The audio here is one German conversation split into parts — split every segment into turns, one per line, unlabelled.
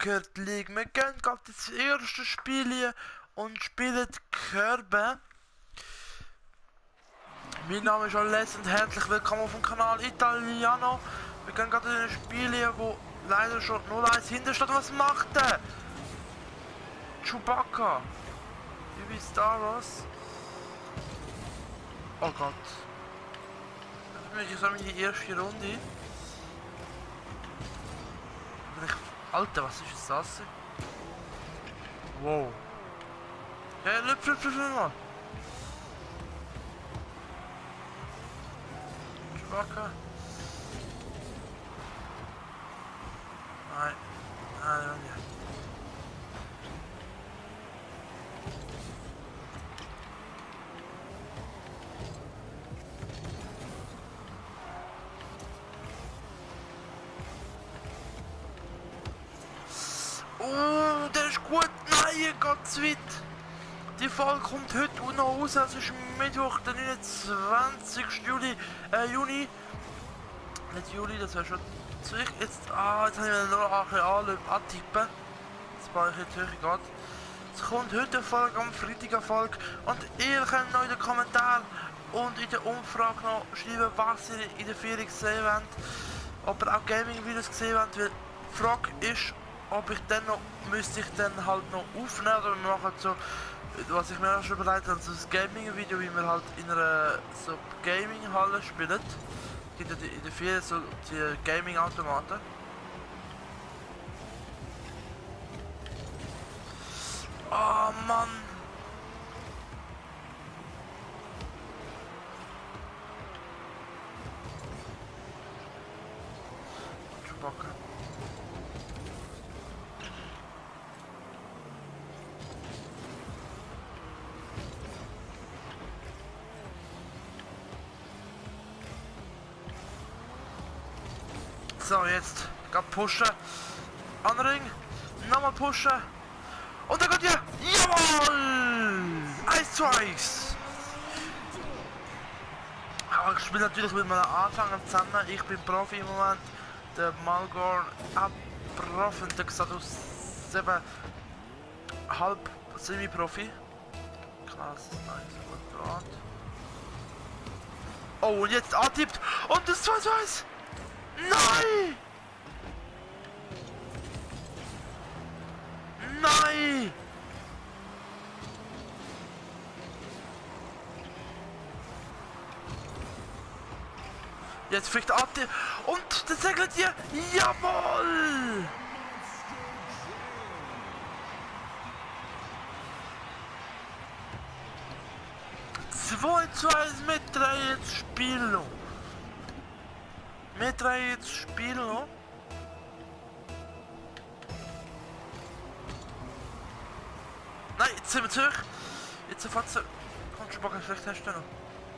gehört liegen. Wir gehen gerade das erste Spiel hier und spielen Körbe. Mein Name ist Alessio und herzlich willkommen auf dem Kanal Italiano. Wir gehen gerade in ein Spiel hier, wo leider schon 0-1 hinter steht. Was macht der? Chewbacca. Wie Star Wars. Oh Gott. Ich sage in die erste Runde. Alter, was ist das? Wow. Ja, lüpf mal. Chewbacca. Nein. Nein. Oh, der ist gut. Nein, geht zu weit. Die Folge kommt heute auch noch raus. Es ist Mittwoch, der 29. Juni. Nicht Juli, das wäre schon zu ich. Jetzt habe ich noch ein antippen. Das war ich jetzt höher geht. Es kommt heute eine Folge, am Freitag eine Folge. Und ihr könnt noch in den Kommentaren und in der Umfrage noch schreiben, was ihr in der Ferien gesehen habt. Ob ihr auch Gaming-Videos gesehen habt. Weil die Frage ist, ob ich dann noch, müsste ich dann halt noch aufnehmen oder machen so, was ich mir auch schon überlegt habe, so ein Gaming-Video, wie wir halt in einer so Gaming-Halle spielen. Es gibt ja in der Ferien so die Gaming-Automaten. Oh Mann! Chewbacca. So, jetzt gerade pushen. Anring. Nochmal pushen. Und dann geht ja. Jawohl! 1:1. Aber ich spiele natürlich mit meinem Anfänger zusammen. Ich bin Profi im Moment. Der Malgorn Profi und der Xatus 7 halb Semi-Profi. Krass, nice, gut dran. Oh, und jetzt antippt. Und das 2:2. Nein! Nein! Jetzt fliegt ab und das segelt hier. Jawohl! Zwei zu 1 mit 3 jetzt Spiel. Wir drehen jetzt das Spiel noch. Nein, jetzt sind wir zurück. Jetzt sofort zurück. Komm, Chewbacca, vielleicht hast du noch.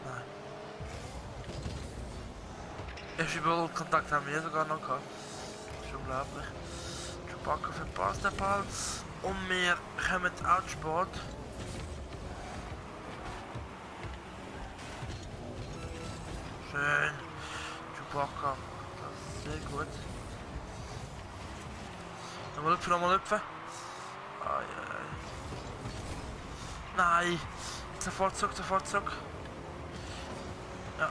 Nein. Erst überall Kontakt haben wir sogar noch gehabt. Das ist unglaublich. Chewbacca verpasst den Ball. Und wir kommen auch zu spät. Schön. Chewbacca, das ist sehr gut. Nochmal hüpfen. Ai. Nein! Sofort zurück. Ja.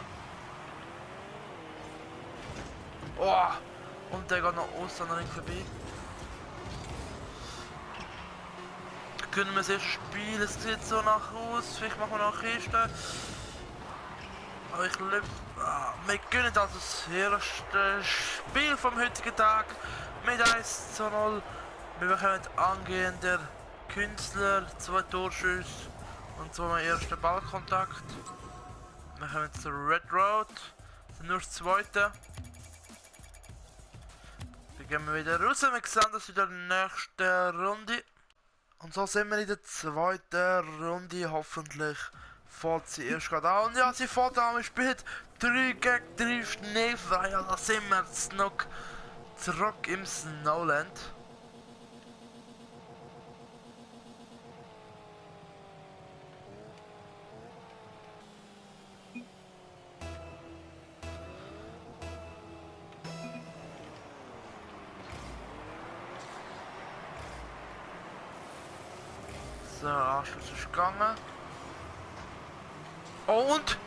Oh! Und der geht noch aus an der Ring vorbei. Können wir es erst spielen? Es sieht so nach aus. Vielleicht machen wir noch eine Kiste. Aber ich glaube, wir gewinnen also das erste Spiel vom heutigen Tag mit 1:0. Wir bekommen angehender Künstler, 2 Torschüsse und 2 ersten Ballkontakt. Wir kommen zur Red Road, nur das zweite. Dann gehen wir wieder raus, wir sehen das in der nächsten Runde. Und so sind wir in der zweiten Runde, hoffentlich fährt sie erst gerade an. Und ja, sie fährt an, wir spielen 3 gegen 3 schneefrei, ja, da sind wir noch zurück im Snowland. So, Anschluss ist gegangen. Und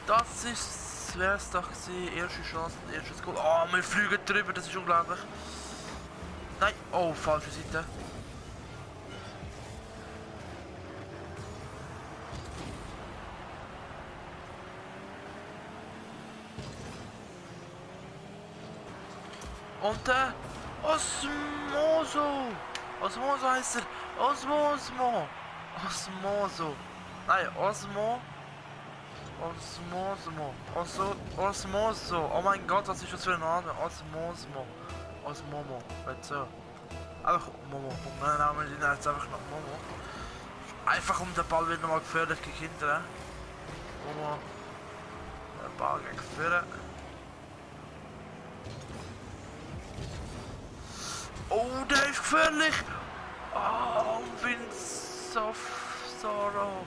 das ist, wäre es doch gewesen. Erste Chance, erstes Goal. Oh, wir fliegen drüber, das ist unglaublich. Nein, oh, falsche Seite. Und Osmoso! Osmoso heißt er! Osmosmo! Osmoso! Nein, Osmoso! Oh mein Gott, was ist das für ein Name? Osmomo. Weißt so. Einfach Momo. Mein Name ist jetzt einfach noch Momo. Einfach um den Ball wieder mal gefährlich gegen hinten. Momo. Der Ball gegen vorne. Oh, der ist gefährlich! Oh, Winds of Sorrow.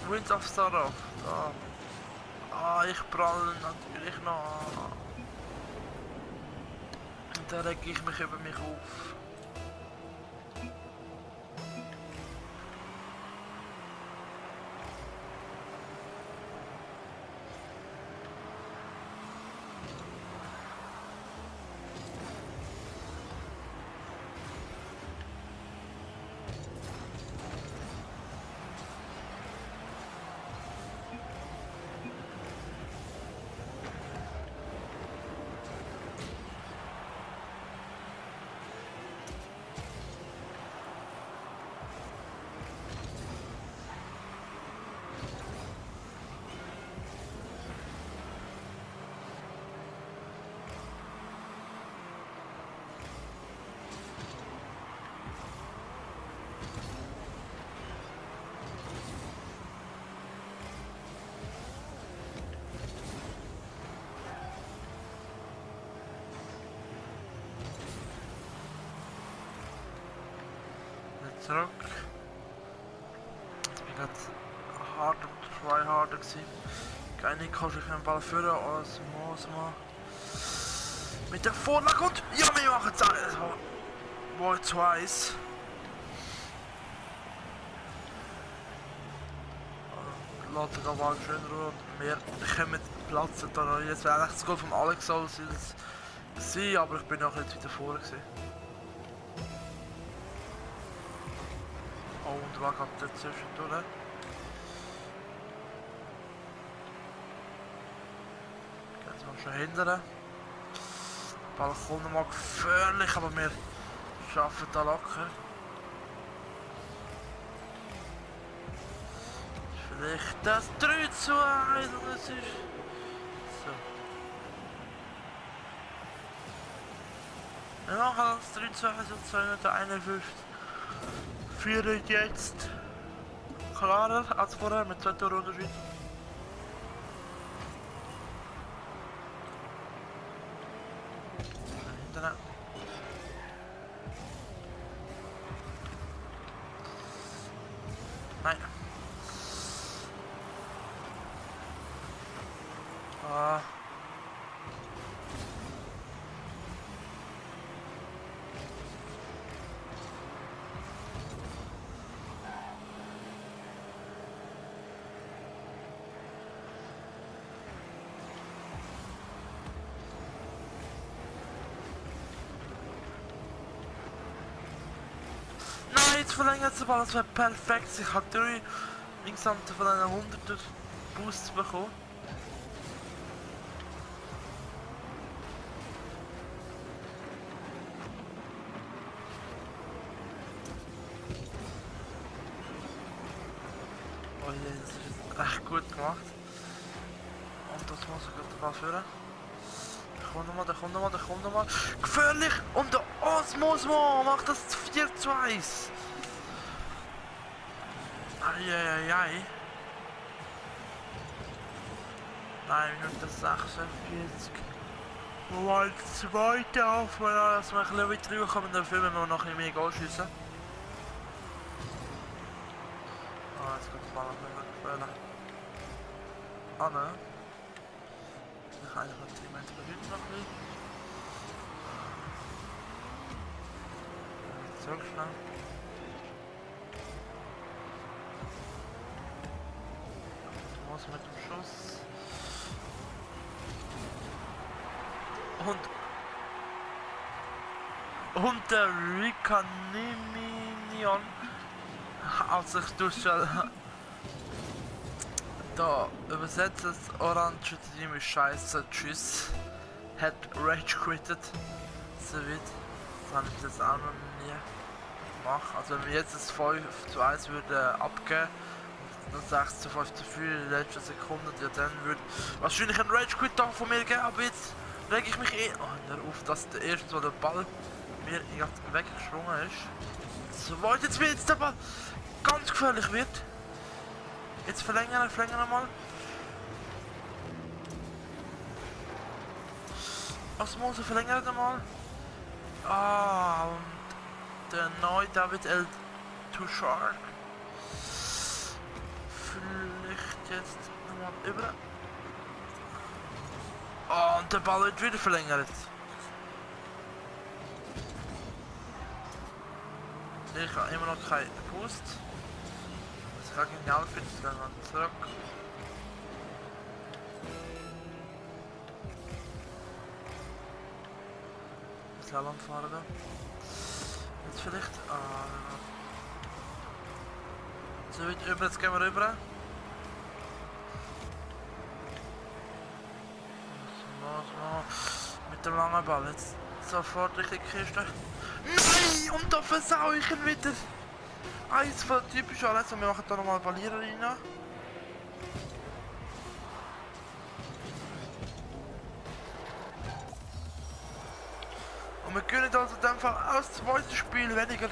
Winds of Sorrow. Ah, ich pralle natürlich noch. Und dann reg ich mich über mich auf. Zurück. Ich bin gerade hart und tryharder gewesen. Keine kannst du den Ball führen, als Mosma. Mit der Vorlage und ja, wir machen es alles. Boah, 2-1. Lass den Ball schön ruhen. Wir kommen platzen da. Jetzt wäre eigentlich das Goal von Alex soll es sein, aber ich bin nachher jetzt wieder vorne gewesen. Oh, und war gerade dazwischen. Jetzt mal schon hinten. Der Ball kommt nochmal gefährlich, aber wir schaffen da locker. Vielleicht das 3-1 und es ist so. Wir machen das 3-2 und 251. Führen jetzt klarer als vorher mit 2 Toren Unterschied. Hinten. Nein. Ah. Jetzt verlängert der Ball, das wäre perfekt. Ich habe 3 insgesamt von einen 100er Boosts bekommen. Oh je, das ist jetzt echt gut gemacht. Und das muss ich den Ball führen. Der kommt nochmal. Gefährlich! Und der Osmosmo macht das 4-2. Eieiei. Nein, Minute 46. Mal zweite auf, dass wir ein bisschen weiter rüberkommen, dann filmen wir noch ein bisschen mehr Goal schiessen. Ah, jetzt geht der Ball noch mehr gefährlich. Ah, ne. Ich kann eigentlich noch 10 Meter da hinten noch ein bisschen. Zurück schnell. Was mit dem Schuss? Und der Ricanimion, als ich durchstelle, da übersetzt das Orange Team ist scheiße, tschüss, hat Rage quittet, so wird, das habe ich jetzt auch noch nie gemacht. Also wenn wir jetzt das 5:1 würde abgeben und dann 6:5 in der letzten Sekunde, ja, dann würde wahrscheinlich ein Rage Quit da von mir geben, aber jetzt reg ich mich eh auf, dass der erste Mal der Ball mir weggesprungen ist. Soweit jetzt wird der Ball ganz gefährlich wird. Jetzt verlängern mal. Osmose verlängert mal. Ah, und der neue David L. Touchard. Vielleicht jetzt nochmal über. Oh, und der Ball wird wieder verlängert. Ich habe immer noch keinen Boost. Das kann genial finden, dann zurück. Slalom fahren. Jetzt vielleicht. So weit über, jetzt gehen wir rüber. Mit dem langen Ball. Jetzt sofort richtig Kiste. Nein! Und da versau ich ihn wieder! Eins von den typischen alles und wir machen da nochmal Verlierer rein. Und wir können also in dem Fall aus dem zweiten Spiel weniger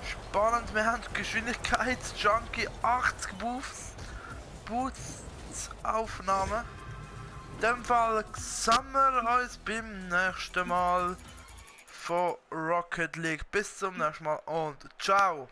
spannend. Wir haben Geschwindigkeit, Junkie 80 Boosts Aufnahme. In dem Fall sehen wir uns beim nächsten Mal von Rocket League. Bis zum nächsten Mal und ciao!